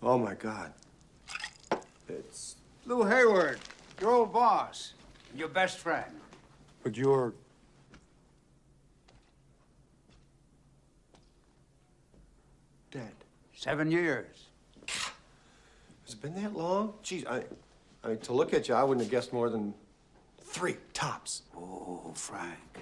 Oh, my God. It's... Lou Hayward, your old boss, your best friend. But you're... dead. 7 years. Has it been that long? Jeez, I mean, to look at you, I wouldn't have guessed more than 3 tops. Oh, Frank.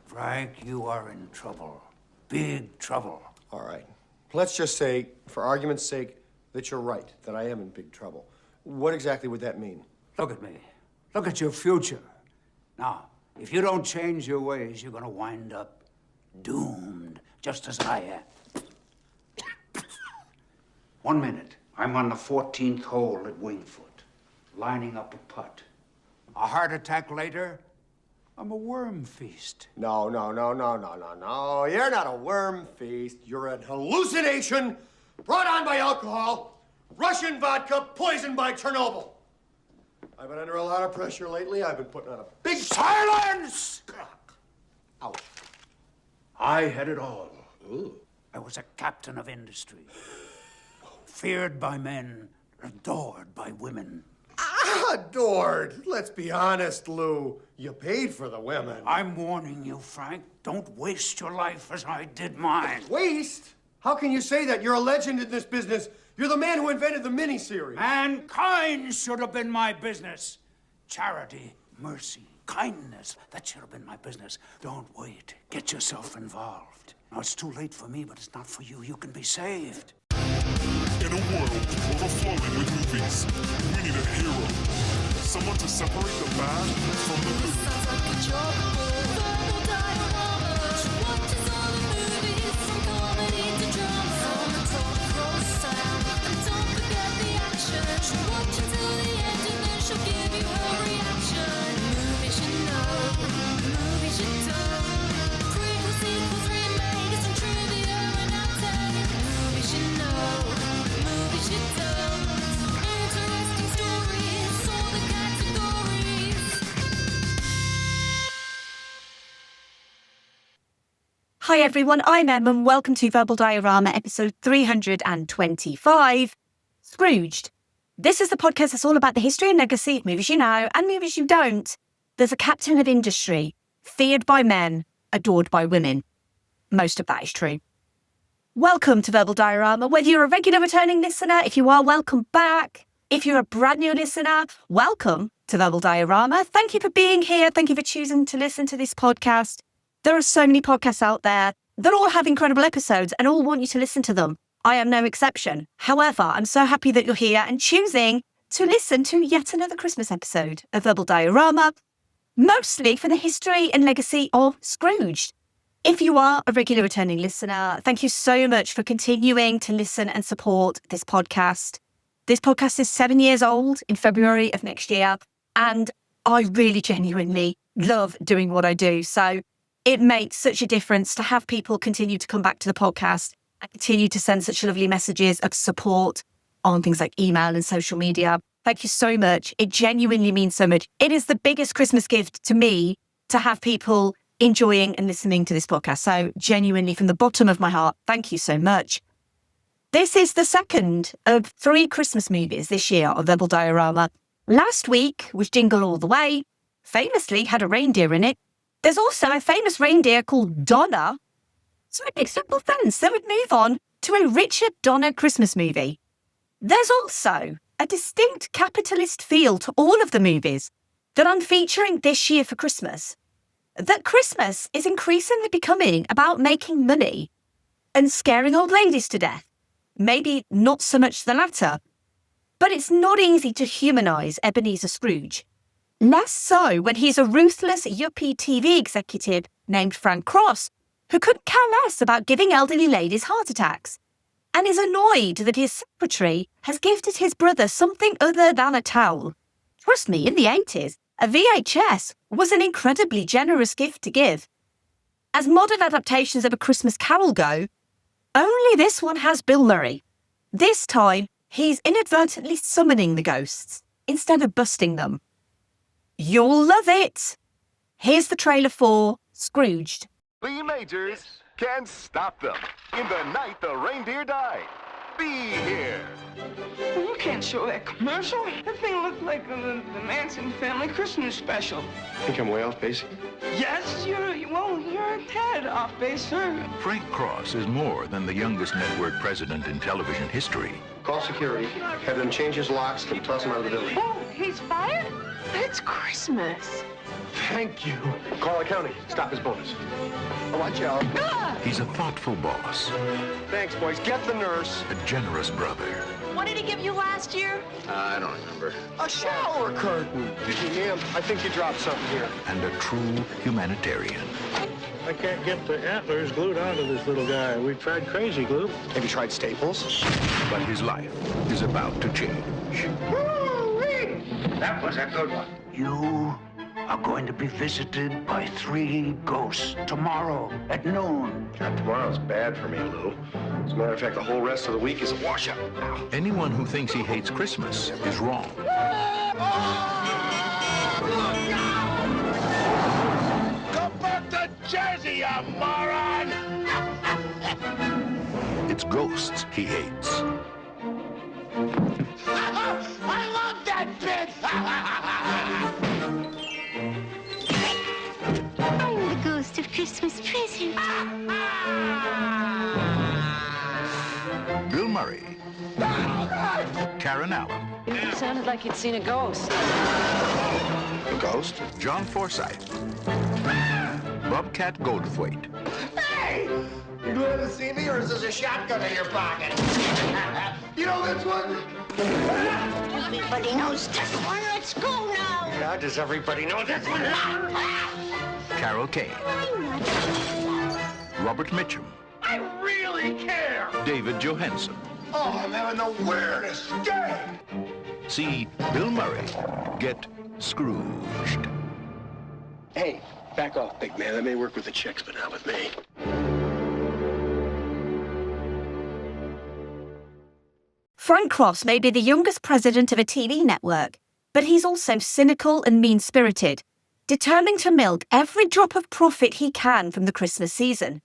Frank, you are in trouble. Big trouble. All right. Let's just say, for argument's sake, that you're right, that I am in big trouble. What exactly would that mean? Look at me. Look at your future. Now, if you don't change your ways, you're gonna wind up doomed, just as I am. 1 minute. I'm on the 14th hole at Wingfoot, lining up a putt. A heart attack later, I'm a worm feast. No. You're not a worm feast. You're an hallucination brought on by alcohol, Russian vodka, poisoned by Chernobyl. I've been under a lot of pressure lately. I've been putting on a big... Silence! Ouch. I had it all. Ooh. I was a captain of industry. Feared by men, adored by women. Adored. Let's be honest, Lou. You paid for the women. I'm warning you, Frank. Don't waste your life as I did mine. Waste? How can you say that? You're a legend in this business. You're the man who invented the miniseries. Mankind should have been my business. Charity, mercy, kindness, that should have been my business. Don't wait. Get yourself involved. Now, it's too late for me, but it's not for you. You can be saved. In a world overflowing with movies, we need a hero. Someone to separate the bad from the good. Hi everyone, I'm Em and welcome to Verbal Diorama episode 325, Scrooged. This is the podcast that's all about the history and legacy of movies you know and movies you don't. There's a captain of industry, feared by men, adored by women. Most of that is true. Welcome to Verbal Diorama. Whether you're a regular returning listener, if you are, welcome back. If you're a brand new listener, welcome to Verbal Diorama. Thank you for being here. Thank you for choosing to listen to this podcast. There are so many podcasts out there that all have incredible episodes and all want you to listen to them. I am no exception. However, I'm so happy that you're here and choosing to listen to yet another Christmas episode of Verbal Diorama, mostly for the history and legacy of Scrooged. If you are a regular returning listener, thank you so much for continuing to listen and support this podcast. This podcast is 7 years old in February of next year, and I really genuinely love doing what I do. So it makes such a difference to have people continue to come back to the podcast and continue to send such lovely messages of support on things like email and social media. Thank you so much. It genuinely means so much. It is the biggest Christmas gift to me to have people enjoying and listening to this podcast. So genuinely, from the bottom of my heart, thank you so much. This is the second of 3 Christmas movies this year of Verbal Diorama. Last week was Jingle All the Way, famously had a reindeer in it. There's also a famous reindeer called Donna. So it makes simple sense that we'd move on to a Richard Donner Christmas movie. There's also a distinct capitalist feel to all of the movies that I'm featuring this year for Christmas. That Christmas is increasingly becoming about making money and scaring old ladies to death. Maybe not so much the latter, but it's not easy to humanise Ebenezer Scrooge. Less so when he's a ruthless yuppie TV executive named Frank Cross, who couldn't care less about giving elderly ladies heart attacks, and is annoyed that his secretary has gifted his brother something other than a towel. Trust me, in the 80s, a VHS was an incredibly generous gift to give. As modern adaptations of A Christmas Carol go, only this one has Bill Murray. This time, he's inadvertently summoning the ghosts instead of busting them. You'll love it. Here's the trailer for Scrooged. The Majors can't stop them. In the night the reindeer died. Be here. You can't show that commercial. That thing looked like the Manson family Christmas special. Think I'm way off base? Yes, you're a tad off base, sir. Frank Cross is more than the youngest network president in television history. Call security, have them change his locks, and toss him out of the building. Oh, he's fired? It's Christmas. Thank you. Call accounting. Stop his bonus. Oh, watch out. He's a thoughtful boss, Thanks, boys. Get the nurse. a generous brother, What did he give you last year? I don't remember. A shower curtain. Excuse me, ma'am. I think you dropped something here. and a true humanitarian. I can't get the antlers glued onto this little guy. We've tried crazy glue. Have you tried Staples? But his life is about to change. That was a good one. You are going to be visited by 3 ghosts tomorrow at noon. God, tomorrow's bad for me, Lou. As a matter of fact, the whole rest of the week is a washout. Anyone who thinks he hates Christmas is wrong. Go back to Jersey, you moron! It's ghosts he hates. I love that bit! I'm the ghost of Christmas present. Bill Murray, Karen Allen, It sounded like you'd seen a ghost. A ghost? John Forsythe, Bobcat Goldthwait, Hey! You glad to see me, or is this a shotgun in your pocket? You know this one? Everybody knows this one. Let's go now. How does everybody know this one? Carol Kane, Robert Mitchum, I really care! David Johansen. Oh, I'm having the weirdest day! See Bill Murray get Scrooged. Hey, back off, big man. That may work with the chicks, but not with me. Frank Cross may be the youngest president of a TV network, but he's also cynical and mean-spirited, determined to milk every drop of profit he can from the Christmas season.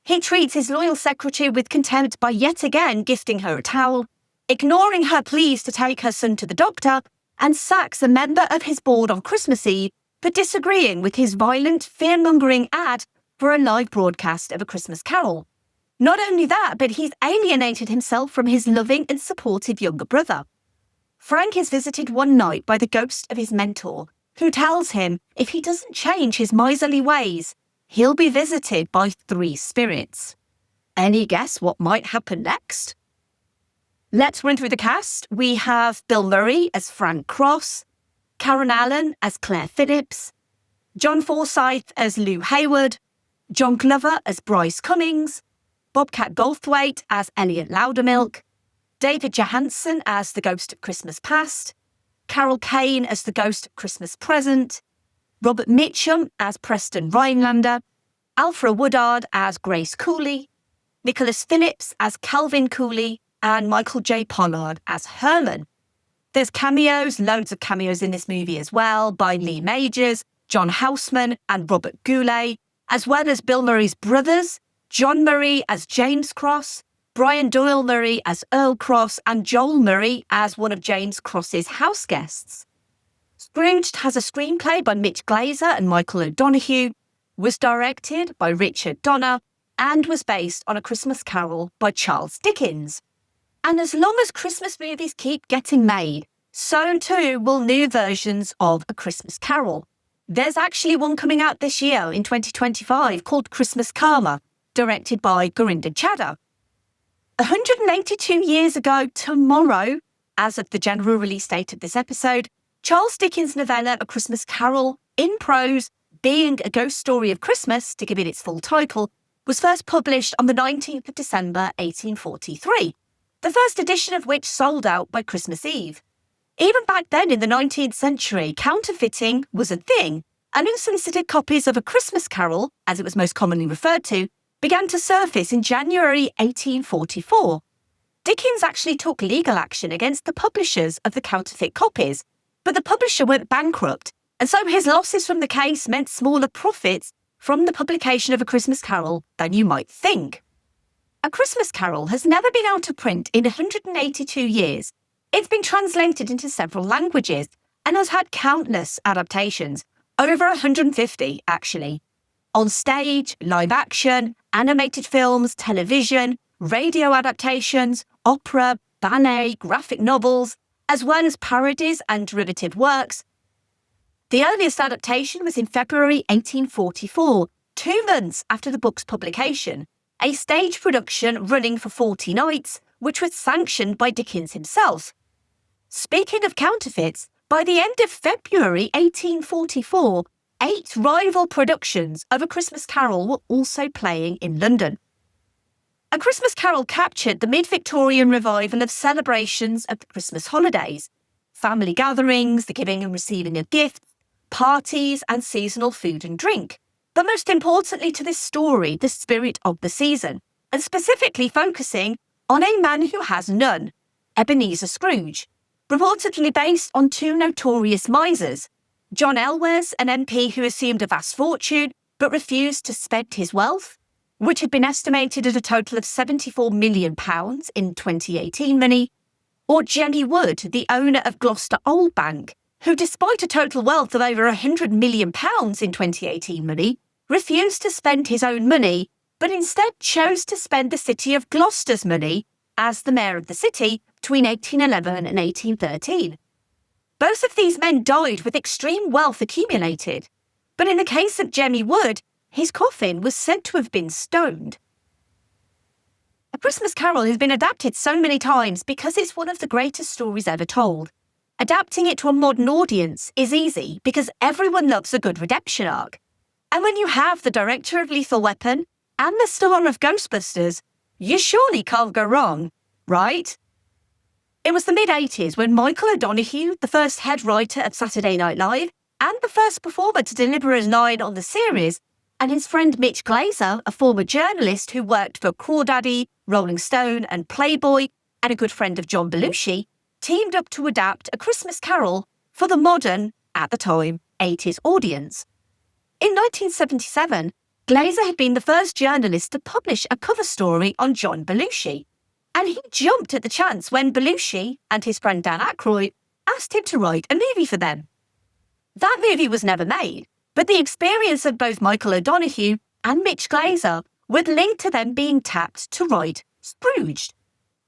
He treats his loyal secretary with contempt by yet again gifting her a towel, ignoring her pleas to take her son to the doctor, and sacks a member of his board on Christmas Eve for disagreeing with his violent, fear-mongering ad for a live broadcast of A Christmas Carol. Not only that, but he's alienated himself from his loving and supportive younger brother. Frank is visited one night by the ghost of his mentor, who tells him if he doesn't change his miserly ways, he'll be visited by 3 spirits. Any guess what might happen next? Let's run through the cast. We have Bill Murray as Frank Cross, Karen Allen as Claire Phillips, John Forsythe as Lou Hayward, John Glover as Bryce Cummings, Bobcat Goldthwait as Elliot Loudermilk, David Johansen as the Ghost of Christmas Past, Carol Kane as the Ghost of Christmas Present, Robert Mitchum as Preston Rhinelander, Alfred Woodard as Grace Cooley, Nicholas Phillips as Calvin Cooley, and Michael J. Pollard as Herman. There's cameos, loads of cameos in this movie as well, by Lee Majors, John Houseman, and Robert Goulet, as well as Bill Murray's brothers, John Murray as James Cross, Brian Doyle Murray as Earl Cross, and Joel Murray as one of James Cross's house guests. Scrooged has a screenplay by Mitch Glazer and Michael O'Donoghue, was directed by Richard Donner, and was based on A Christmas Carol by Charles Dickens. And as long as Christmas movies keep getting made, so too will new versions of A Christmas Carol. There's actually one coming out this year in 2025 called Christmas Karma, directed by Gurinder Chadha. 182 years ago tomorrow, as of the general release date of this episode, Charles Dickens' novella A Christmas Carol, in prose, being a ghost story of Christmas, to give it its full title, was first published on the 19th of December 1843, the first edition of which sold out by Christmas Eve. Even back then in the 19th century, counterfeiting was a thing, and unsolicited copies of A Christmas Carol, as it was most commonly referred to, began to surface in January 1844. Dickens actually took legal action against the publishers of the counterfeit copies, but the publisher went bankrupt, and so his losses from the case meant smaller profits from the publication of A Christmas Carol than you might think. A Christmas Carol has never been out of print in 182 years, It's been translated into several languages and has had countless adaptations, over 150 actually, on stage, live action, animated films, television, radio adaptations, opera, ballet, graphic novels, as well as parodies and derivative works. The earliest adaptation was in February 1844, 2 months after the book's publication, a stage production running for 40 nights, which was sanctioned by Dickens himself. Speaking of counterfeits, by the end of February 1844, 8 rival productions of A Christmas Carol were also playing in London. A Christmas Carol captured the mid-Victorian revival of celebrations of the Christmas holidays, family gatherings, the giving and receiving of gifts, parties and seasonal food and drink, but most importantly to this story, the spirit of the season, and specifically focusing on a man who has none, Ebenezer Scrooge, reportedly based on 2 notorious misers, John Elwes, an MP who assumed a vast fortune but refused to spend his wealth, which had been estimated at a total of £74 million in 2018 money, or Jenny Wood, the owner of Gloucester Old Bank, who, despite a total wealth of over £100 million in 2018 money, refused to spend his own money, but instead chose to spend the city of Gloucester's money as the mayor of the city between 1811 and 1813. Both of these men died with extreme wealth accumulated, but in the case of Jemmy Wood, his coffin was said to have been stoned. A Christmas Carol has been adapted so many times because it's one of the greatest stories ever told. Adapting it to a modern audience is easy because everyone loves a good redemption arc. And when you have the director of Lethal Weapon and the star of Ghostbusters, you surely can't go wrong, right? It was the mid-80s when Michael O'Donoghue, the first head writer of Saturday Night Live and the first performer to deliver a line on the series, and his friend Mitch Glazer, a former journalist who worked for Crawdaddy, Rolling Stone and Playboy, and a good friend of John Belushi, teamed up to adapt A Christmas Carol for the modern, at the time, 80s audience. In 1977, Glazer had been the first journalist to publish a cover story on John Belushi, and he jumped at the chance when Belushi and his friend Dan Aykroyd asked him to write a movie for them. That movie was never made, but the experience of both Michael O'Donoghue and Mitch Glazer would link to them being tapped to write Scrooged.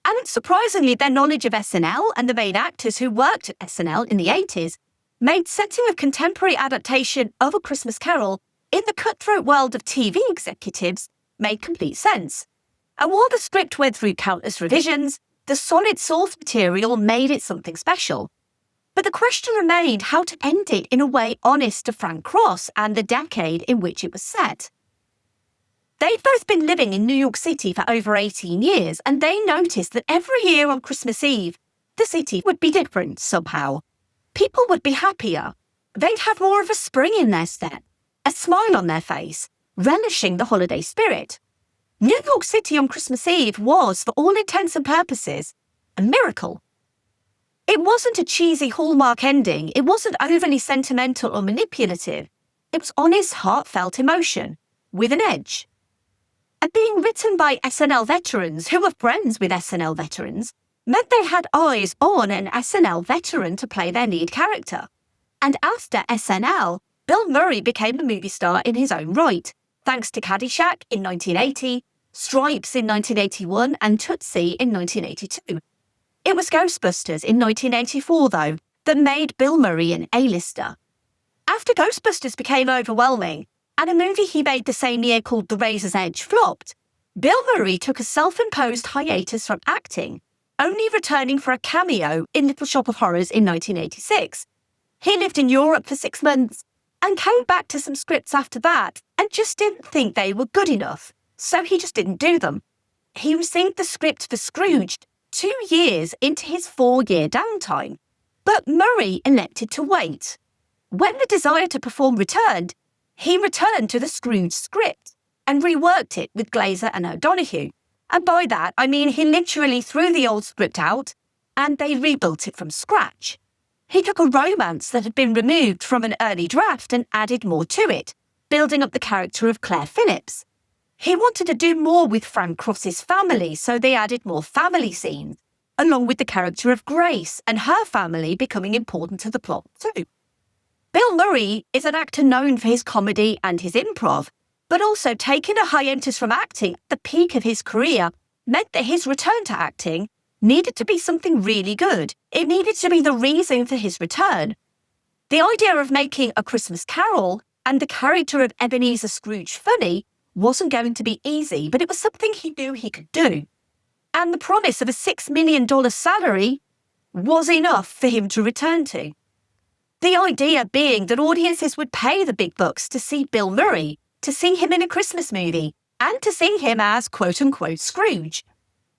And surprisingly, their knowledge of SNL and the main actors who worked at SNL in the 80s made setting a contemporary adaptation of A Christmas Carol in the cutthroat world of TV executives made complete sense. And while the script went through countless revisions, the solid source material made it something special. But the question remained how to end it in a way honest to Frank Ross and the decade in which it was set. They'd both been living in New York City for over 18 years, and they noticed that every year on Christmas Eve, the city would be different somehow. People would be happier. They'd have more of a spring in their step, a smile on their face, relishing the holiday spirit. New York City on Christmas Eve was, for all intents and purposes, a miracle. It wasn't a cheesy Hallmark ending. It wasn't overly sentimental or manipulative. It was honest, heartfelt emotion, with an edge. And being written by SNL veterans who were friends with SNL veterans meant they had eyes on an SNL veteran to play their lead character. And after SNL, Bill Murray became a movie star in his own right, thanks to Caddyshack in 1980, Stripes in 1981, and Tootsie in 1982. It was Ghostbusters in 1984, though, that made Bill Murray an A-lister. After Ghostbusters became overwhelming, and a movie he made the same year called The Razor's Edge flopped, Bill Murray took a self-imposed hiatus from acting, only returning for a cameo in Little Shop of Horrors in 1986. He lived in Europe for 6 months and came back to some scripts after that and just didn't think they were good enough, so he just didn't do them. He received the script for Scrooged 2 years into his 4-year downtime, but Murray elected to wait. When the desire to perform returned, he returned to the Scrooge script and reworked it with Glazer and O'Donoghue. And by that, I mean he literally threw the old script out and they rebuilt it from scratch. He took a romance that had been removed from an early draft and added more to it, building up the character of Claire Phillips. He wanted to do more with Frank Ross's family, so they added more family scenes. along with the character of Grace and her family becoming important to the plot too. Bill Murray is an actor known for his comedy and his improv, but also taking a hiatus from acting at the peak of his career meant that his return to acting needed to be something really good. It needed to be the reason for his return. The idea of making A Christmas Carol and the character of Ebenezer Scrooge funny wasn't going to be easy, but it was something he knew he could do. And the promise of a $6 million salary was enough for him to return to. The idea being that audiences would pay the big bucks to see Bill Murray, to see him in a Christmas movie, and to see him as quote-unquote Scrooge.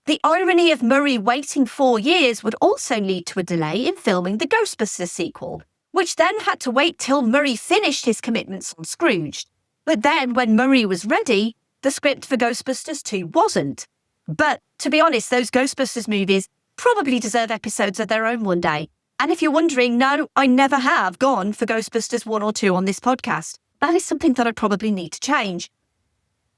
The irony of Murray waiting 4 years would also lead to a delay in filming the Ghostbusters sequel, which then had to wait till Murray finished his commitments on Scrooged. But then, when Murray was ready, the script for Ghostbusters 2 wasn't. But, to be honest, those Ghostbusters movies probably deserve episodes of their own one day. And if you're wondering, no, I never have gone for Ghostbusters 1 or 2 on this podcast. That is something that I probably need to change.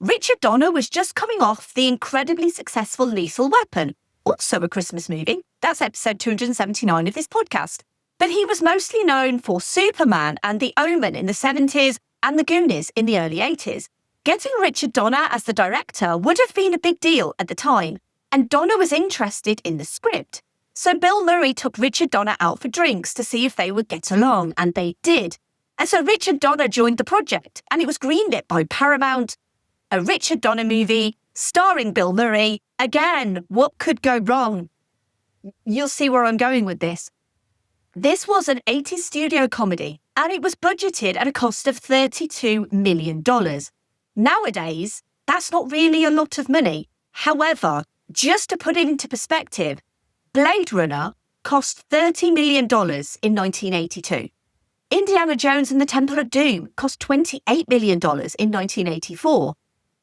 Richard Donner was just coming off the incredibly successful Lethal Weapon, also a Christmas movie. That's episode 279 of this podcast. But he was mostly known for Superman and The Omen in the 70s and The Goonies in the early 80s. Getting Richard Donner as the director would have been a big deal at the time, and Donner was interested in the script. So Bill Murray took Richard Donner out for drinks to see if they would get along, and they did. And so Richard Donner joined the project, and it was greenlit by Paramount. A Richard Donner movie, starring Bill Murray. Again, what could go wrong? You'll see where I'm going with this. This was an 80s studio comedy, and it was budgeted at a cost of $32 million. Nowadays, that's not really a lot of money. However, just to put it into perspective, Blade Runner cost $30 million in 1982. Indiana Jones and the Temple of Doom cost $28 million in 1984.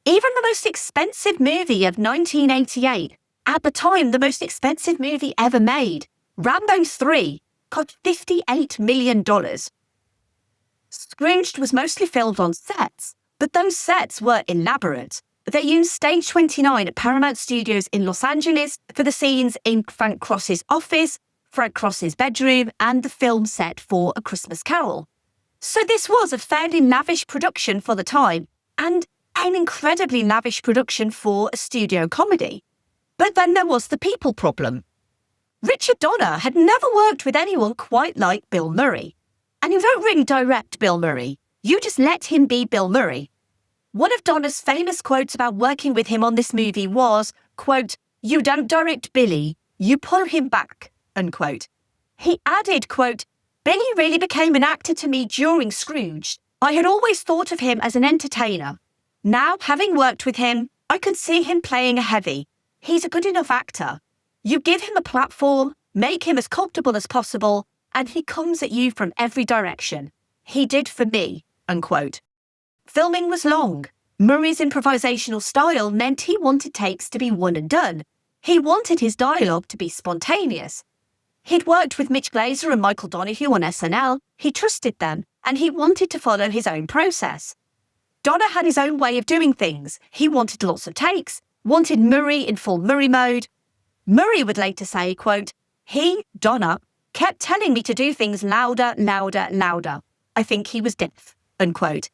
Even the most expensive movie of 1988, at the time the most expensive movie ever made, Rambo 3, cost $58 million. Scrooged was mostly filmed on sets, but those sets were elaborate. They used Stage 29 at Paramount Studios in Los Angeles for the scenes in Frank Cross's office, Frank Cross's bedroom, and the film set for A Christmas Carol. So this was a fairly lavish production for the time, and an incredibly lavish production for a studio comedy. But then there was the people problem. Richard Donner had never worked with anyone quite like Bill Murray. And you don't really direct Bill Murray, you just let him be Bill Murray. One of Donner's famous quotes about working with him on this movie was, quote, "You don't direct Billy, you pull him back," unquote. He added, quote, "Billy really became an actor to me during Scrooge. I had always thought of him as an entertainer. Now, having worked with him, I could see him playing a heavy. He's a good enough actor. You give him a platform, make him as comfortable as possible, and he comes at you from every direction. He did for me," unquote. Filming was long. Murray's improvisational style meant he wanted takes to be one and done. He wanted his dialogue to be spontaneous. He'd worked with Mitch Glazer and Michael Donahue on SNL, he trusted them, and he wanted to follow his own process. Donner had his own way of doing things. He wanted lots of takes, wanted Murray in full Murray mode. Murray would later say, quote, "He, Donner, kept telling me to do things louder, louder, louder. I think he was deaf," unquote.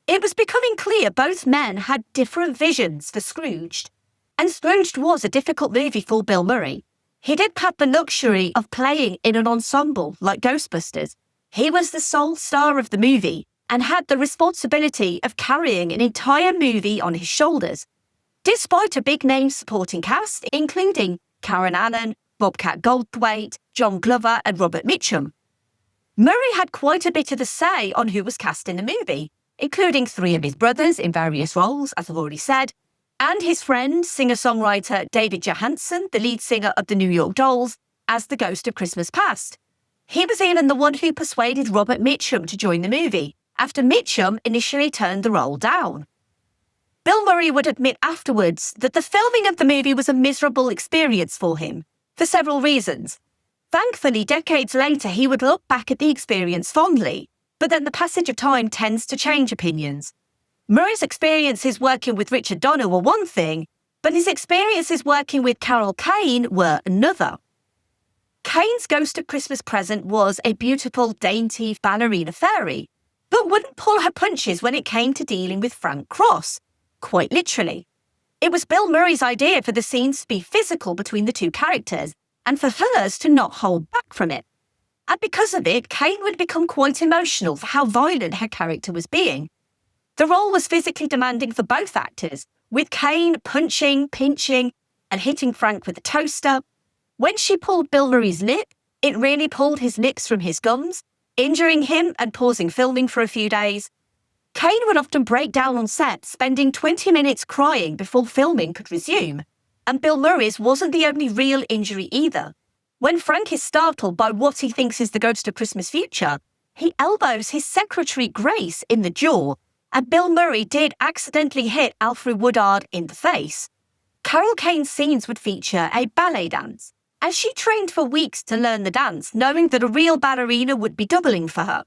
It was becoming clear both men had different visions for Scrooged. And Scrooged was a difficult movie for Bill Murray. He didn't have the luxury of playing in an ensemble like Ghostbusters. He was the sole star of the movie and had the responsibility of carrying an entire movie on his shoulders. Despite a big-name supporting cast, including Karen Allen, Bobcat Goldthwait, John Glover, and Robert Mitchum, Murray had quite a bit of a say on who was cast in the movie, including 3 of his brothers in various roles, as I've already said, and his friend, singer-songwriter David Johansen, the lead singer of the New York Dolls, as the ghost of Christmas Past. He was even the one who persuaded Robert Mitchum to join the movie, after Mitchum initially turned the role down. Bill Murray would admit afterwards that the filming of the movie was a miserable experience for him, for several reasons. Thankfully, decades later, he would look back at the experience fondly, but then the passage of time tends to change opinions. Murray's experiences working with Richard Donner were one thing, but his experiences working with Carol Kane were another. Kane's Ghost of Christmas Present was a beautiful, dainty ballerina fairy, but wouldn't pull her punches when it came to dealing with Frank Cross, quite literally. It was Bill Murray's idea for the scenes to be physical between the two characters, and for hers to not hold back from it. And because of it, Kane would become quite emotional for how violent her character was being. The role was physically demanding for both actors, with Kane punching, pinching, and hitting Frank with a toaster. When she pulled Bill Murray's lip, it really pulled his lips from his gums, injuring him and pausing filming for a few days. Kane would often break down on set, spending 20 minutes crying before filming could resume. And Bill Murray's wasn't the only real injury either. When Frank is startled by what he thinks is the Ghost of Christmas Future, he elbows his secretary Grace in the jaw, and Bill Murray did accidentally hit Alfred Woodard in the face. Carol Kane's scenes would feature a ballet dance, as she trained for weeks to learn the dance, knowing that a real ballerina would be doubling for her.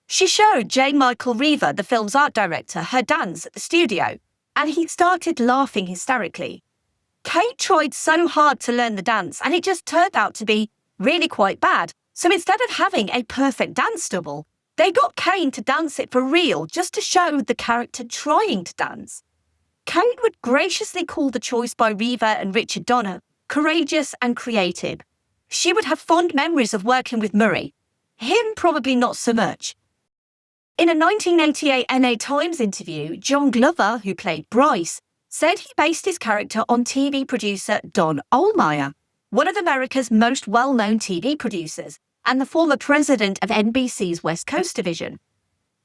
She showed J. Michael Reaver, the film's art director, her dance at the studio, and he started laughing hysterically. Kane tried so hard to learn the dance, and it just turned out to be really quite bad. So instead of having a perfect dance double, they got Kane to dance it for real, just to show the character trying to dance. Kane would graciously call the choice by Reaver and Richard Donner courageous and creative. She would have fond memories of working with Murray. Him, probably not so much. In a 1988 LA Times interview, John Glover, who played Bryce, said he based his character on TV producer Don Ohlmeyer, one of America's most well-known TV producers and the former president of NBC's West Coast division.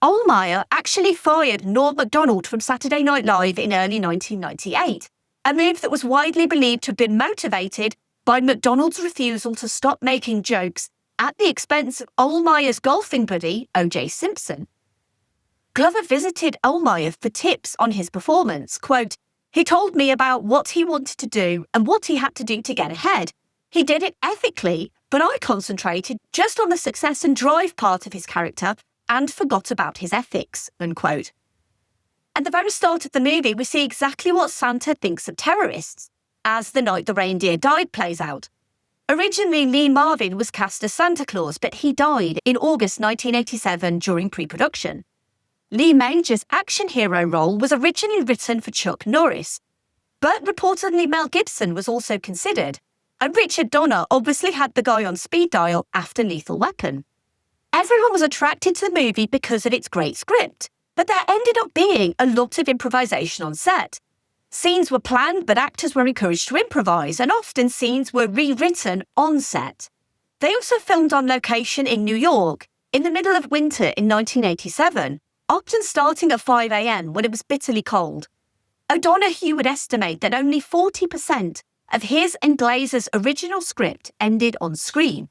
Ohlmeyer actually fired Norm Macdonald from Saturday Night Live in early 1998, a move that was widely believed to have been motivated by Macdonald's refusal to stop making jokes at the expense of Ohlmeyer's golfing buddy, O.J. Simpson. Glover visited Ohlmeyer for tips on his performance. Quote, "He told me about what he wanted to do and what he had to do to get ahead. He did it ethically, but I concentrated just on the success and drive part of his character and forgot about his ethics," unquote. At the very start of the movie, we see exactly what Santa thinks of terrorists, as The Night the Reindeer Died plays out. Originally, Lee Marvin was cast as Santa Claus, but he died in August 1987 during pre-production. Lee Manger's action hero role was originally written for Chuck Norris, but reportedly Mel Gibson was also considered, and Richard Donner obviously had the guy on speed dial after Lethal Weapon. Everyone was attracted to the movie because of its great script, but there ended up being a lot of improvisation on set. Scenes were planned, but actors were encouraged to improvise, and often scenes were rewritten on set. They also filmed on location in New York, in the middle of winter in 1987, often starting at 5 a.m. when it was bitterly cold. O'Donoghue would estimate that only 40% of his and Glazer's original script ended on screen.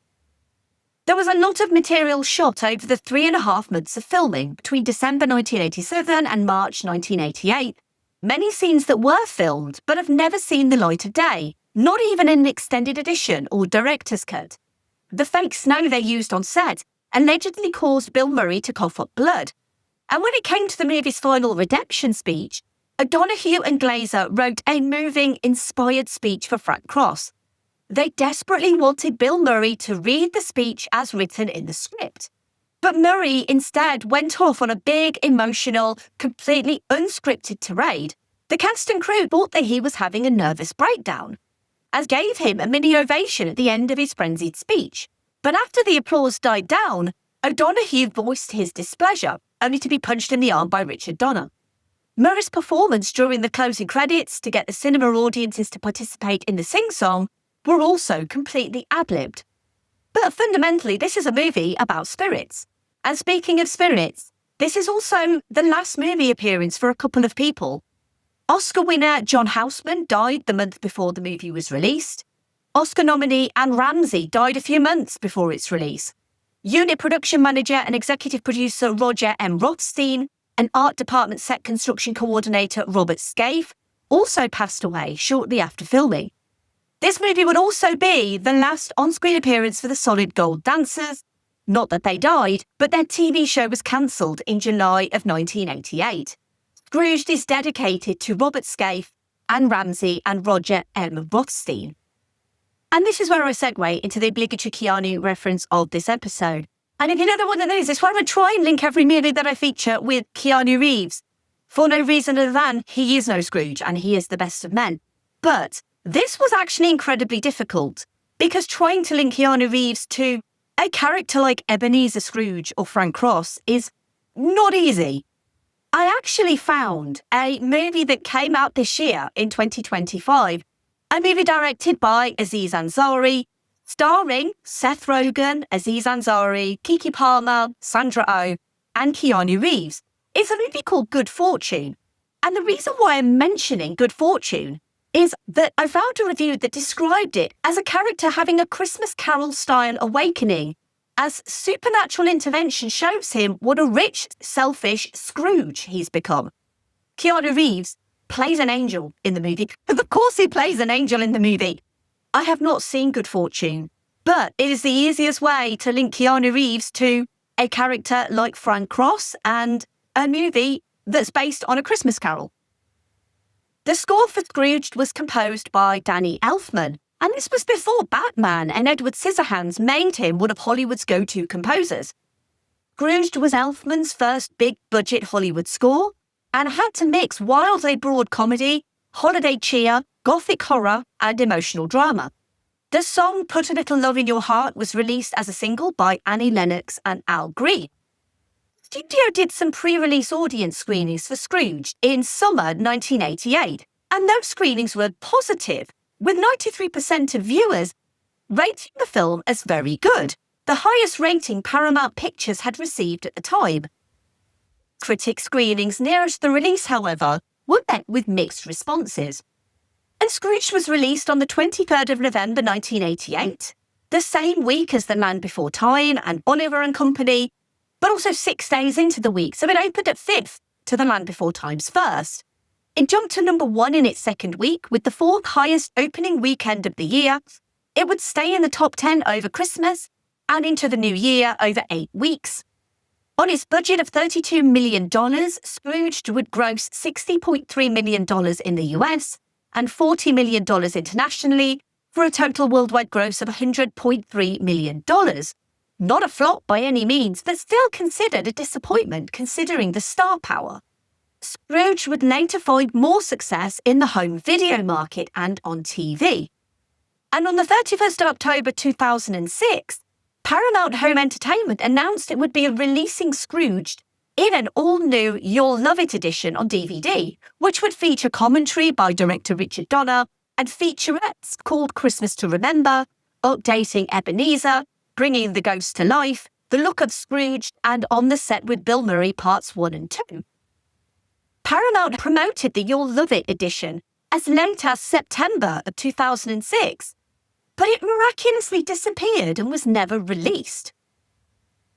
There was a lot of material shot over the 3.5 months of filming between December 1987 and March 1988. Many scenes that were filmed but have never seen the light of day, not even in an extended edition or director's cut. The fake snow they used on set allegedly caused Bill Murray to cough up blood. And when it came to the movie's final redemption speech, O'Donoghue and Glazer wrote a moving, inspired speech for Frank Cross. They desperately wanted Bill Murray to read the speech as written in the script. But Murray instead went off on a big, emotional, completely unscripted tirade. The cast and crew thought that he was having a nervous breakdown, as gave him a mini ovation at the end of his frenzied speech. But after the applause died down, O'Donoghue voiced his displeasure, only to be punched in the arm by Richard Donner. Murray's performance during the closing credits to get the cinema audiences to participate in the sing-song were also completely ad-libbed. But fundamentally, this is a movie about spirits. And speaking of spirits, this is also the last movie appearance for a couple of people. Oscar winner John Houseman died the month before the movie was released. Oscar nominee Anne Ramsey died a few months before its release. Unit production manager and executive producer Roger M. Rothstein and art department set construction coordinator Robert Scaife also passed away shortly after filming. This movie would also be the last on-screen appearance for the Solid Gold Dancers. Not that they died, but their TV show was cancelled in July of 1988. Scrooged is dedicated to Robert Scaife, Anne Ramsey and Roger M. Rothstein. And this is where I segue into the obligatory Keanu reference of this episode. And if you know what it is, it's where I try and link every movie that I feature with Keanu Reeves. For no reason other than he is no Scrooge and he is the best of men. But this was actually incredibly difficult because trying to link Keanu Reeves to a character like Ebenezer Scrooge or Frank Cross is not easy. I actually found a movie that came out this year in 2025, a movie directed by Aziz Ansari, starring Seth Rogen, Aziz Ansari, Keke Palmer, Sandra Oh, and Keanu Reeves. It's a movie called Good Fortune. And the reason why I'm mentioning Good Fortune is that I found a review that described it as a character having a Christmas Carol-style awakening, as supernatural intervention shows him what a rich, selfish Scrooge he's become. Keanu Reeves plays an angel in the movie. Of course he plays an angel in the movie. I have not seen Good Fortune, but it is the easiest way to link Keanu Reeves to a character like Frank Cross and a movie that's based on A Christmas Carol. The score for Scrooged was composed by Danny Elfman, and this was before Batman and Edward Scissorhands made him one of Hollywood's go-to composers. Scrooged was Elfman's first big-budget Hollywood score and had to mix wildly broad comedy, holiday cheer, gothic horror, and emotional drama. The song Put a Little Love in Your Heart was released as a single by Annie Lennox and Al Green. The studio did some pre-release audience screenings for Scrooge in summer 1988, and those screenings were positive, with 93% of viewers rating the film as very good, the highest rating Paramount Pictures had received at the time. Critic screenings nearest the release, however, were met with mixed responses. And Scrooge was released on the 23rd of November 1988, the same week as The Land Before Time and Oliver and Company, but also 6 days into the week, so it opened at 5th to The Land Before Time's first. It jumped to number 1 in its second week, with the 4th highest opening weekend of the year. It would stay in the top 10 over Christmas and into the new year over 8 weeks. On its budget of $32 million, Scrooged would gross $60.3 million in the US and $40 million internationally, for a total worldwide gross of $100.3 million. Not a flop by any means, but still considered a disappointment considering the star power. Scrooge would later find more success in the home video market and on TV. And on the 31st of October 2006, Paramount Home Entertainment announced it would be releasing Scrooged in an all-new You'll Love It edition on DVD, which would feature commentary by director Richard Donner and featurettes called Christmas to Remember, Updating Ebenezer, Bringing the Ghost to Life, The Look of Scrooge, and On the Set with Bill Murray Parts 1 and 2. Paramount promoted the You'll Love It edition as late as September of 2006, but it miraculously disappeared and was never released.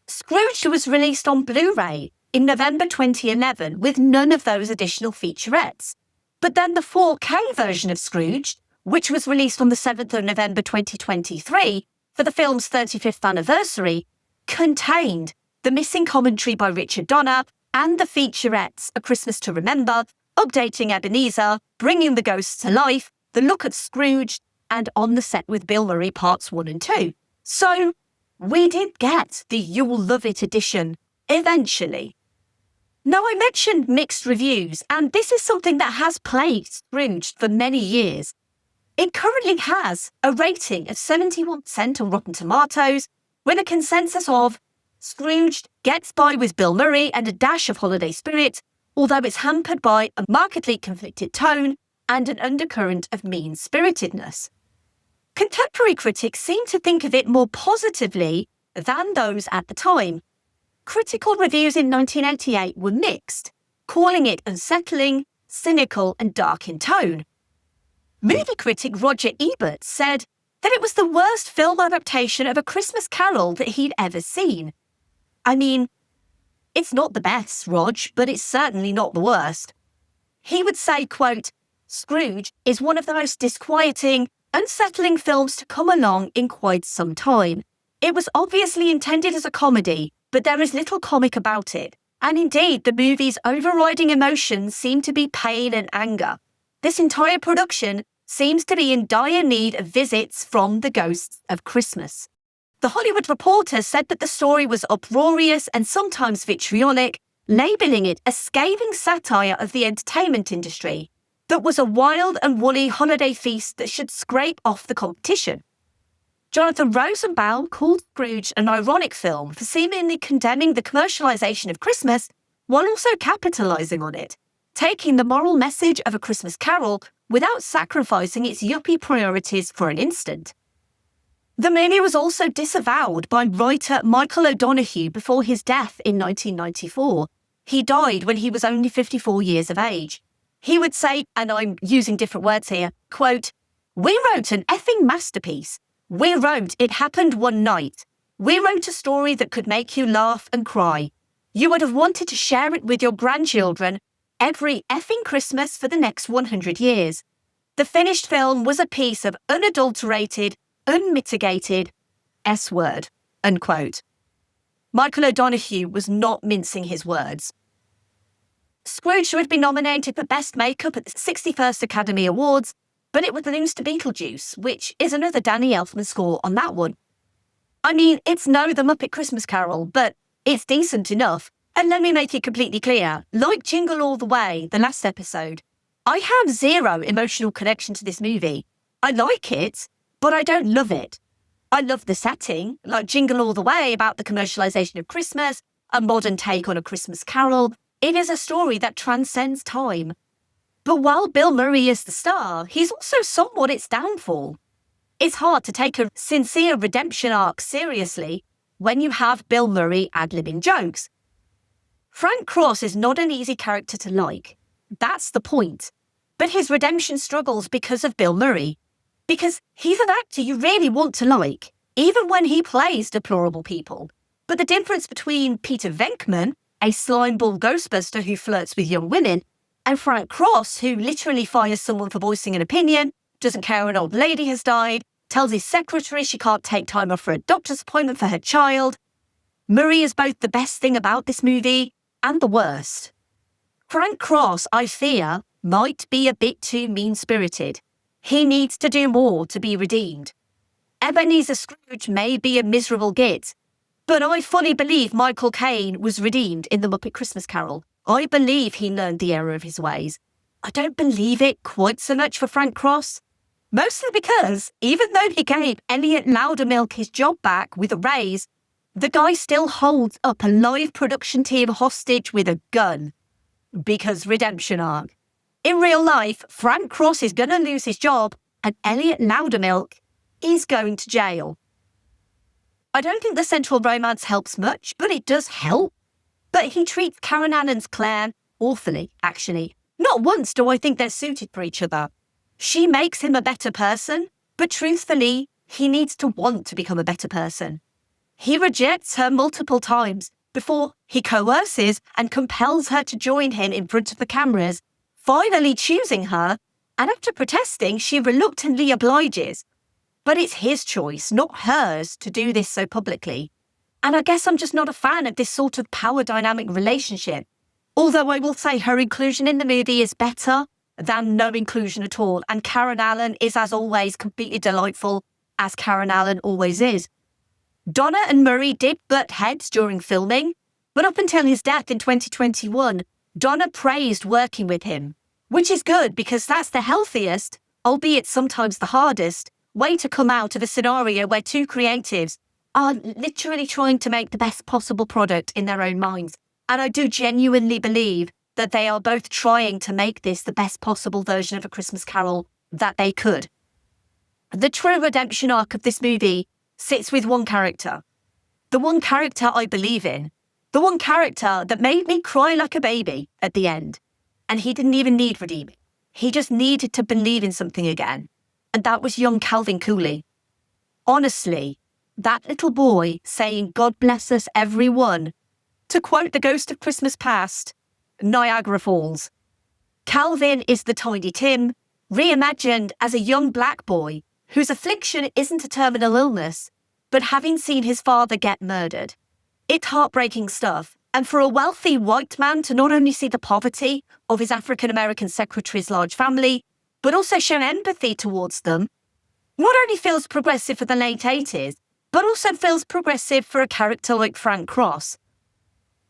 Scrooge was released on Blu-ray in November 2011 with none of those additional featurettes. But then the 4K version of Scrooge, which was released on the 7th of November 2023 for the film's 35th anniversary, contained the missing commentary by Richard Donner and the featurettes A Christmas to Remember, Updating Ebenezer, Bringing the Ghost to Life, The Look of Scrooge, and On the Set with Bill Murray Parts 1 and 2. So we did get the You'll Love It edition eventually. Now, I mentioned mixed reviews, and this is something that has plagued Scrooge for many years. It currently has a rating of 71% on Rotten Tomatoes, with a consensus of Scrooge gets by with Bill Murray and a dash of holiday spirit, although it's hampered by a markedly conflicted tone and an undercurrent of mean-spiritedness. Contemporary critics seem to think of it more positively than those at the time. Critical reviews in 1988 were mixed, calling it unsettling, cynical, and dark in tone. Movie critic Roger Ebert said that it was the worst film adaptation of A Christmas Carol that he'd ever seen. I mean, it's not the best, Rog, but it's certainly not the worst. He would say, quote, Scrooge is one of the most disquieting, unsettling films to come along in quite some time. It was obviously intended as a comedy, but there is little comic about it. And indeed, the movie's overriding emotions seem to be pain and anger. This entire production seems to be in dire need of visits from the ghosts of Christmas. The Hollywood Reporter said that the story was uproarious and sometimes vitriolic, labelling it a scathing satire of the entertainment industry that was a wild and woolly holiday feast that should scrape off the competition. Jonathan Rosenbaum called Scrooged an ironic film for seemingly condemning the commercialisation of Christmas while also capitalising on it, taking the moral message of A Christmas Carol without sacrificing its yuppie priorities for an instant. The movie was also disavowed by writer Michael O'Donoghue before his death in 1994. He died when he was only 54 years of age. He would say, and I'm using different words here, quote, "We wrote an effing masterpiece. We wrote It Happened One Night. We wrote a story that could make you laugh and cry. You would have wanted to share it with your grandchildren every effing Christmas for the next 100 years. The finished film was a piece of unadulterated, unmitigated S-word," unquote. Michael O'Donoghue was not mincing his words. Scrooge would be nominated for Best Makeup at the 61st Academy Awards, but it would lose to Beetlejuice, which is another Danny Elfman score on that one. I mean, it's no The Muppet Christmas Carol, but it's decent enough. And let me make it completely clear, like Jingle All the Way, the last episode, I have zero emotional connection to this movie. I like it, but I don't love it. I love the setting, like Jingle All the Way about the commercialisation of Christmas, a modern take on A Christmas Carol. It is a story that transcends time. But while Bill Murray is the star, he's also somewhat its downfall. It's hard to take a sincere redemption arc seriously when you have Bill Murray ad-libbing jokes. Frank Cross is not an easy character to like. That's the point. But his redemption struggles because of Bill Murray. Because he's an actor you really want to like, even when he plays deplorable people. But the difference between Peter Venkman, a slimeball Ghostbuster who flirts with young women, and Frank Cross, who literally fires someone for voicing an opinion, doesn't care an old lady has died, tells his secretary she can't take time off for a doctor's appointment for her child. Murray is both the best thing about this movie and the worst. Frank Cross, I fear, might be a bit too mean-spirited. He needs to do more to be redeemed. Ebenezer Scrooge may be a miserable git, but I fully believe Michael Caine was redeemed in The Muppet Christmas Carol. I believe he learned the error of his ways. I don't believe it quite so much for Frank Cross. Mostly because, even though he gave Elliot Loudermilk his job back with a raise, the guy still holds up a live production team hostage with a gun. Because redemption arc. In real life, Frank Cross is going to lose his job and Elliot Loudermilk is going to jail. I don't think the central romance helps much, but it does help. But he treats Karen Allen's Claire awfully, actually. Not once do I think they're suited for each other. She makes him a better person, but truthfully, he needs to want to become a better person. He rejects her multiple times before he coerces and compels her to join him in front of the cameras, finally choosing her, and after protesting, she reluctantly obliges. But it's his choice, not hers, to do this so publicly. And I guess I'm just not a fan of this sort of power dynamic relationship. Although I will say her inclusion in the movie is better than no inclusion at all, and Karen Allen is, as always, completely delightful, as Karen Allen always is. Donna and Murray did butt heads during filming, but up until his death in 2021, Donna praised working with him, which is good because that's the healthiest, albeit sometimes the hardest, way to come out of a scenario where two creatives are literally trying to make the best possible product in their own minds. And I do genuinely believe that they are both trying to make this the best possible version of A Christmas Carol that they could. The true redemption arc of this movie sits with one character. The one character I believe in. The one character that made me cry like a baby at the end. And he didn't even need redeeming. He just needed to believe in something again. And that was young Calvin Cooley. Honestly, that little boy saying, "God bless us, everyone," to quote the Ghost of Christmas Past, Niagara Falls. Calvin is the Tiny Tim, reimagined as a young black boy whose affliction isn't a terminal illness, but having seen his father get murdered. It's heartbreaking stuff, and for a wealthy white man to not only see the poverty of his African-American secretary's large family, but also shown empathy towards them, not only feels progressive for the late 80s, but also feels progressive for a character like Frank Cross.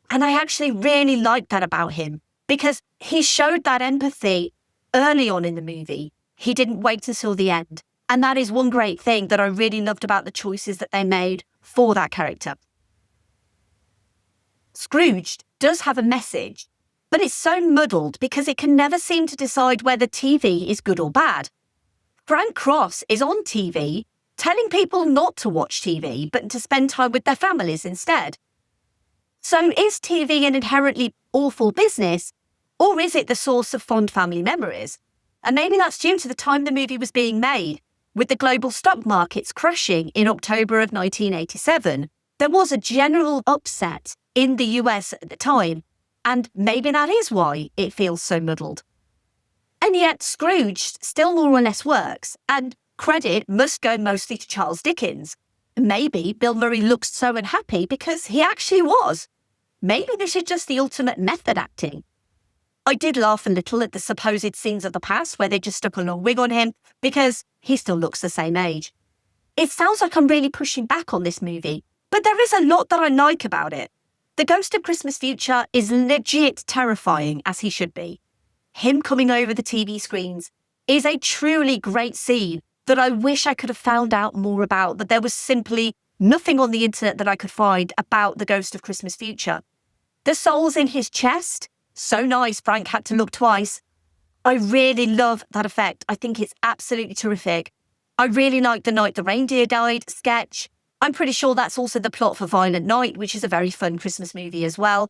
And I actually really like that about him, because he showed that empathy early on in the movie. He didn't wait until the end. And that is one great thing that I really loved about the choices that they made for that character. Scrooged does have a message, but it's so muddled because it can never seem to decide whether TV is good or bad. Frank Cross is on TV, telling people not to watch TV, but to spend time with their families instead. So is TV an inherently awful business, or is it the source of fond family memories? And maybe that's due to the time the movie was being made. With the global stock markets crashing in October of 1987, there was a general upset in the US at the time, and maybe that is why it feels so muddled. And yet Scrooged still more or less works, and credit must go mostly to Charles Dickens. Maybe Bill Murray looks so unhappy because he actually was. Maybe this is just the ultimate method acting. I did laugh a little at the supposed scenes of the past where they just stuck a long wig on him because he still looks the same age. It sounds like I'm really pushing back on this movie, but there is a lot that I like about it. The Ghost of Christmas Future is legit terrifying, as he should be. Him coming over the TV screens is a truly great scene that I wish I could have found out more about, but there was simply nothing on the internet that I could find about the Ghost of Christmas Future. The souls in his chest, so nice Frank had to look twice. I really love that effect. I think it's absolutely terrific. I really like the Night the Reindeer Died sketch. I'm pretty sure that's also the plot for Violent Night, which is a very fun Christmas movie as well.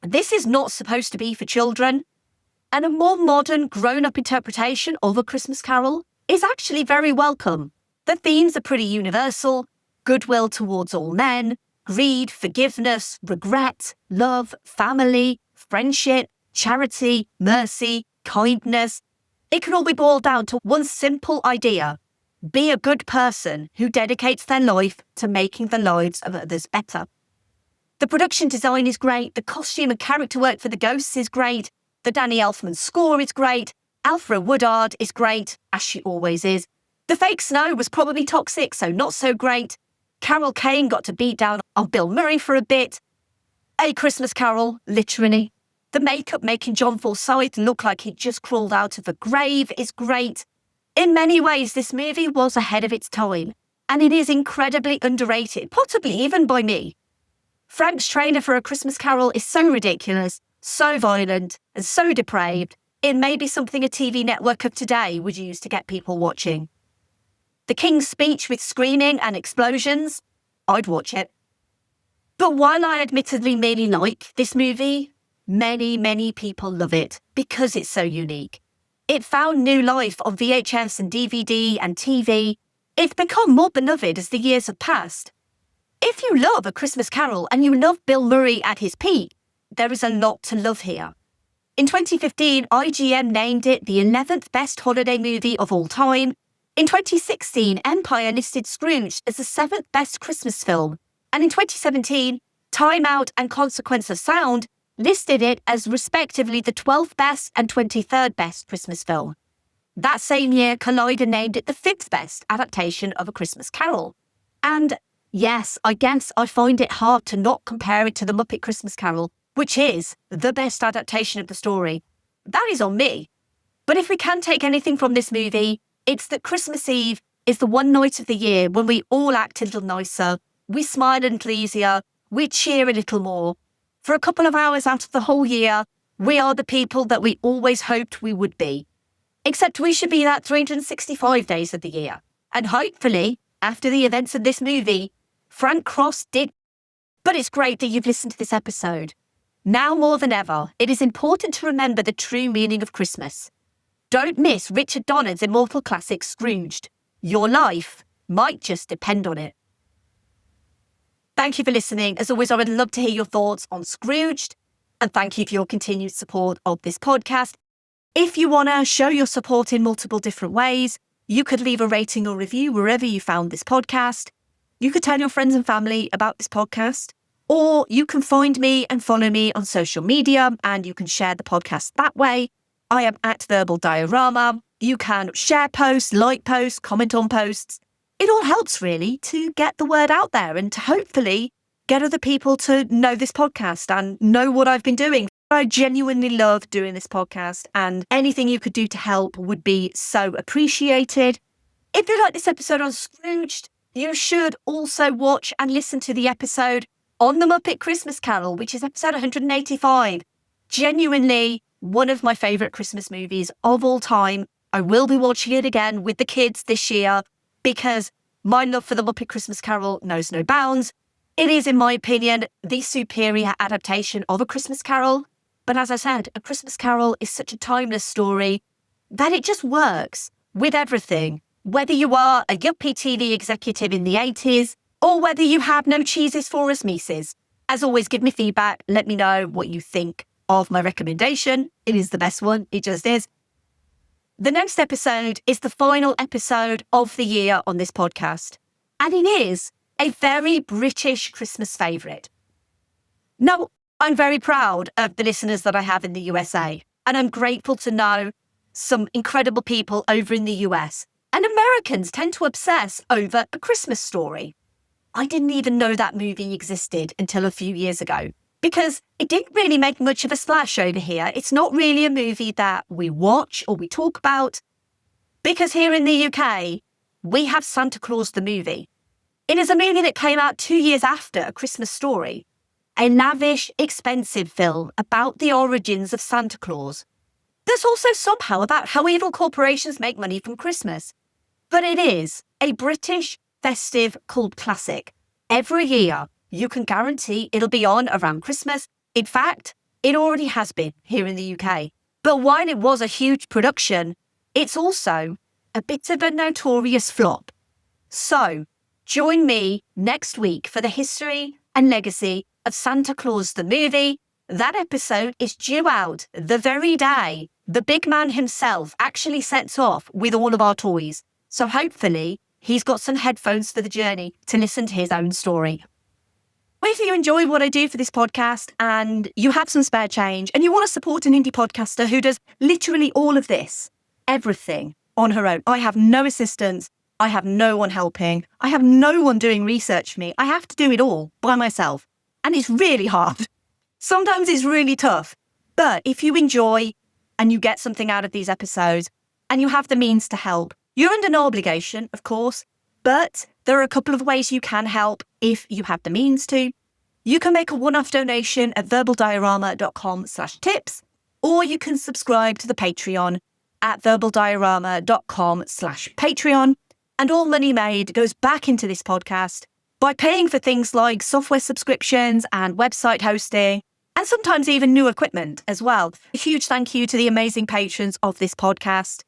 This is not supposed to be for children, and a more modern, grown-up interpretation of A Christmas Carol is actually very welcome. The themes are pretty universal: goodwill towards all men, greed, forgiveness, regret, love, family, friendship, charity, mercy, kindness. It can all be boiled down to one simple idea: be a good person who dedicates their life to making the lives of others better. The production design is great, the costume and character work for the ghosts is great, the Danny Elfman score is great, Alfred Woodard is great, as she always is. The fake snow was probably toxic, so not so great. Carol Kane got to beat down on Bill Murray for a bit. A Christmas Carol, literally. The makeup making John Forsythe look like he'd just crawled out of a grave is great. In many ways, this movie was ahead of its time, and it is incredibly underrated, possibly even by me. Frank's trailer for A Christmas Carol is so ridiculous, so violent, and so depraved, it may be something a TV network of today would use to get people watching. The King's Speech with screaming and explosions, I'd watch it. But while I admittedly merely like this movie, many people love it because it's so unique. It found new life on VHS and DVD and TV. It's become more beloved as the years have passed. If you love A Christmas Carol and you love Bill Murray at his peak, there is a lot to love here. In 2015, IGN named it the 11th best holiday movie of all time. In 2016, Empire listed Scrooged as the 7th best Christmas film. And in 2017, Time Out and Consequence of Sound listed it as respectively the 12th best and 23rd best Christmas film. That same year, Collider named it the 5th best adaptation of A Christmas Carol. And yes, I guess I find it hard to not compare it to The Muppet Christmas Carol, which is the best adaptation of the story. That is on me. But if we can take anything from this movie, it's that Christmas Eve is the one night of the year when we all act a little nicer, we smile a little easier, we cheer a little more. For a couple of hours out of the whole year, we are the people that we always hoped we would be. Except we should be that 365 days of the year. And hopefully, after the events of this movie, Frank Cross did. But it's great that you've listened to this episode. Now more than ever, it is important to remember the true meaning of Christmas. Don't miss Richard Donner's immortal classic Scrooged. Your life might just depend on it. Thank you for listening. As always, I would love to hear your thoughts on Scrooged, and thank you for your continued support of this podcast. If you want to show your support in multiple different ways, you could leave a rating or review wherever you found this podcast. You could tell your friends and family about this podcast, or you can find me and follow me on social media, and you can share the podcast that way. I am at Verbal Diorama. You can share posts, like posts, comment on posts. It all helps really to get the word out there and to hopefully get other people to know this podcast and know what I've been doing. I genuinely love doing this podcast, and anything you could do to help would be so appreciated. If you like this episode on Scrooged, you should also watch and listen to the episode on The Muppet Christmas Carol, which is episode 185. Genuinely one of my favourite Christmas movies of all time. I will be watching it again with the kids this year because my love for The Muppet Christmas Carol knows no bounds. It is, in my opinion, the superior adaptation of A Christmas Carol. But as I said, A Christmas Carol is such a timeless story that it just works with everything. Whether you are a yuppie TV executive in the 80s or whether you have no cheeses for us Mises. As always, give me feedback. Let me know what you think of my recommendation. It is the best one. It just is. The next episode is the final episode of the year on this podcast. And it is a very British Christmas favourite. Now, I'm very proud of the listeners that I have in the USA. And I'm grateful to know some incredible people over in the US. And Americans tend to obsess over A Christmas Story. I didn't even know that movie existed until a few years ago because it didn't really make much of a splash over here. It's not really a movie that we watch or we talk about because here in the UK, we have Santa Claus the movie. It is a movie that came out 2 years after A Christmas Story, a lavish, expensive film about the origins of Santa Claus. There's also somehow about how evil corporations make money from Christmas. But it is a British festive cult classic. Every year, you can guarantee it'll be on around Christmas. In fact, it already has been here in the UK. But while it was a huge production, it's also a bit of a notorious flop. So, join me next week for the history and legacy of Santa Claus the movie. That episode is due out the very day the big man himself actually sets off with all of our toys. So hopefully he's got some headphones for the journey to listen to his own story. Well, if you enjoy what I do for this podcast and you have some spare change and you want to support an indie podcaster who does literally all of this, everything on her own. I have no assistance. I have no one helping. I have no one doing research for me. I have to do it all by myself. And it's really hard. Sometimes it's really tough. But if you enjoy and you get something out of these episodes and you have the means to help, you're under no obligation, of course, but there are a couple of ways you can help if you have the means to. You can make a one-off donation at verbaldiorama.com/tips, or you can subscribe to the Patreon at verbaldiorama.com/Patreon. And all money made goes back into this podcast by paying for things like software subscriptions and website hosting, and sometimes even new equipment as well. A huge thank you to the amazing patrons of this podcast.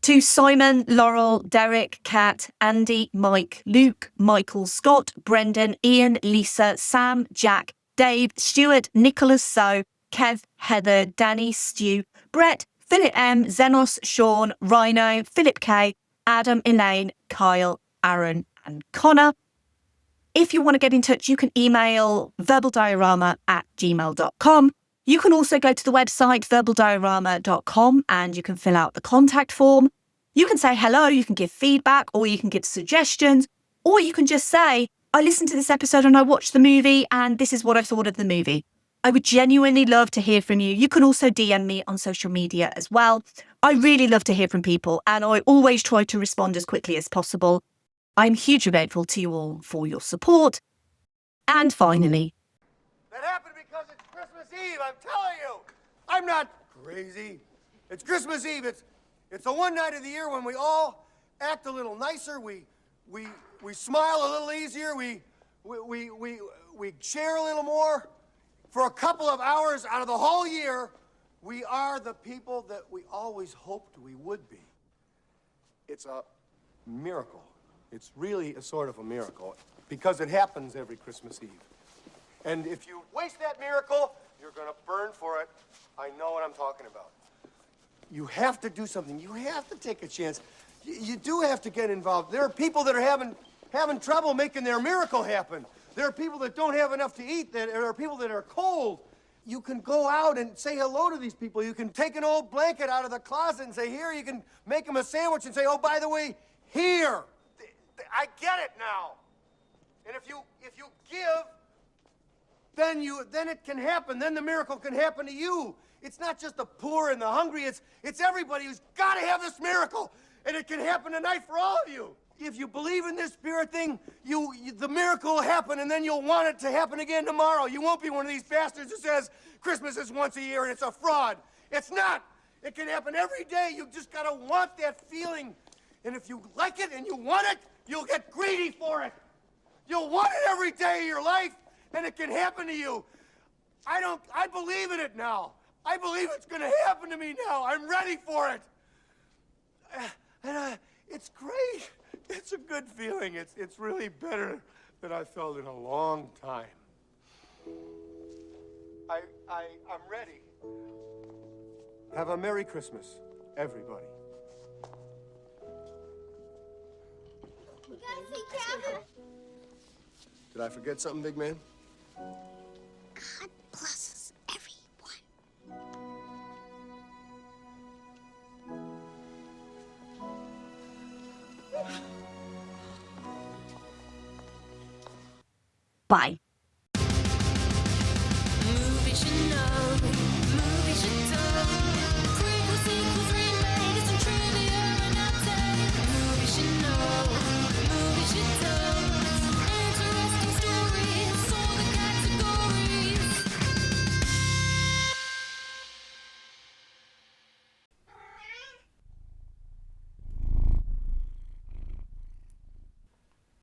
To Simon, Laurel, Derek, Kat, Andy, Mike, Luke, Michael, Scott, Brendan, Ian, Lisa, Sam, Jack, Dave, Stuart, Nicholas, So, Kev, Heather, Danny, Stu, Brett, Philip M, Zenos, Sean, Rhino, Philip K, Adam, Elaine, Kyle, Aaron, and Connor. If you want to get in touch, you can email verbaldiorama@gmail.com. You can also go to the website verbaldiorama.com and you can fill out the contact form. You can say hello, you can give feedback, or you can give suggestions, or you can just say, I listened to this episode and I watched the movie and this is what I thought of the movie. I would genuinely love to hear from you. You can also DM me on social media as well. I really love to hear from people and I always try to respond as quickly as possible. I'm hugely grateful to you all for your support. And finally, That happened because it's Christmas Eve, I'm telling you. I'm not crazy. It's Christmas Eve. It's the one night of the year when we all act a little nicer. We smile a little easier. We share a little more. For a couple of hours out of the whole year, we are the people that we always hoped we would be. It's a miracle. It's really a sort of a miracle because it happens every Christmas Eve. And if you waste that miracle, you're going to burn for it. I know what I'm talking about. You have to do something. You have to take a chance. You do have to get involved. There are people that are having trouble making their miracle happen. There are people that don't have enough to eat. There are people that are cold. you can go out and say hello to these people. You can take an old blanket out of the closet and say, here, you can make them a sandwich and say, oh, by the way, here. I get it now. And if you give, then it can happen. Then the miracle can happen to you. It's not just the poor and the hungry. It's everybody who's got to have this miracle. And it can happen tonight for all of you. If you believe in this spirit thing, the miracle will happen, and then you'll want it to happen again tomorrow. You won't be one of these bastards who says Christmas is once a year and it's a fraud. It's not. It can happen every day. You just got to want that feeling. And if you like it and you want it, you'll get greedy for it. You'll want it every day of your life, and it can happen to you. I believe in it now. I believe it's going to happen to me now. I'm ready for it. It's great. It's a good feeling. It's really better than I felt in a long time. I'm ready. Have a Merry Christmas, everybody. You guys see Kevin? Did I forget something, big man? God blesses everyone. Bye. Movies you know.